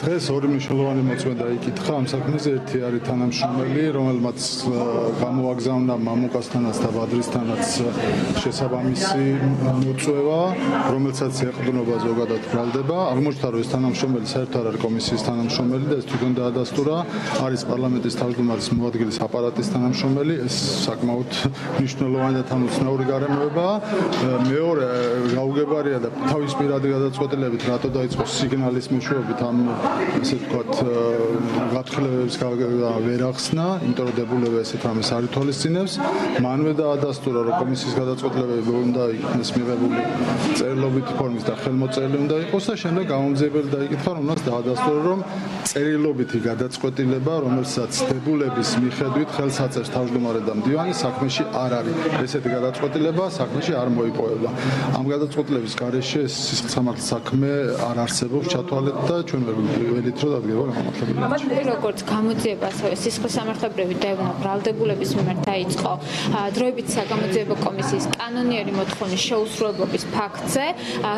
დღეს ორი მნიშვნელოვანი მოწმენდა იკითხა ამ საქმეზე. ერთი არის თანამშრომელი, რომელმაც გამოაგზავნა მამუკასთანაც და ბადრისთანაც შესაბამისი მოწვევა, რომელსაც ეყრდნობა ზოგადად ბრალდება. აღმოჩნდა, რომ ეს თანამშრომელი საერთოდ არ არის კომისიის თანამშრომელი და ეს თვითონ დაადასტურა, არის პარლამენტის თავმჯდომარის მოადგილის აპარატის თანამშრომელი. ეს საკმაოდ მნიშვნელოვანი და თანუცნაური გარემოებაა. მეორე გაუგებარია და თავის პირადი გადაწყვეტილებით რატო დაიწყო სიგნალის მეშვეობით ამ ესე ვთქვათ გათხოვებებს ვერ ახსნა, იმიტომ რომ დებულება ესეთ რამეს არ ითვალისწინებს. მანვე დაადასტურა, რომ კომისიის გადაწყვეტილებები უნდა იქნეს მიღებული წერილობითი ფორმის და ხელმოწერილი უნდა იყოს და შემდეგ გამომძიებელი დაიკითხა, რომელსაც დაადასტურა, რომ წერილობითი გადაწყვეტილება, რომელსაც დებულების მიხედვით ხელს აწევს თავმჯდომარე და მდივანი, საქმეში არ არის. ესეთი გადაწყვეტილება საქმეში არ მოიპოვება. ამ გადაწყვეტილების გარეშე სისხლსამართლის საქმე არ არსებობს ჩათვალეთ და ჩვენ ველით რომ დადგება გამართლებული. მაგრამ როგორც გამოძიება, ასევე სისხლსამართლებრივი დევნა ბრალდებულების მიმართ დაიწყო დროებით საგამოძიებო კომისიის კანონიერი მოთხოვნის შეუსრულებლობის ფაქტზე,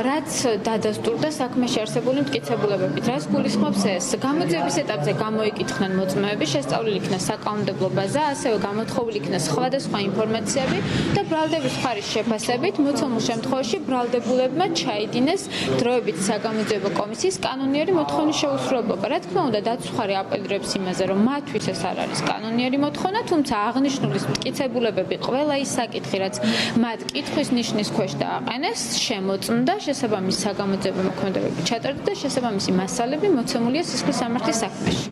რაც დადასტურდა საქმეში არსებული მტკიცებულებებით. რაც გულისხმობს ეს, გამოძიების ეტაპზე გამოიკითხნენ მოწმეები, შესწავლილი იქნა საკანონმდებლო ბაზა, ასევე გამოთხოვილი იქნა სხვადასხვა ინფორმაციები და ბრალდების მხარის შეფასებით მოცემულ შემთხვევაში ბრალდებულებმა ჩაიდინეს დროებით საგამოძიებო კომისიის კანონიერი მოთხოვნის შეუსრულებლობა. რა თქმა უნდა, დაცვხარი აპელირებს იმაზე, რომ მათთვის ეს არ არის კანონიერი მოთხოვნა, თუმცა აღნიშნული მტკიცებულებები ყველა ის საკითხი, რაც მათ კითხვის ნიშნის ქვეშ დააყენეს, შემოწმდა, შესაბამის საგამოძიებო მოქმედებები ჩატარდა და შესაბამისი მასალები მოცემულია სისხლისამართლის საქმეში.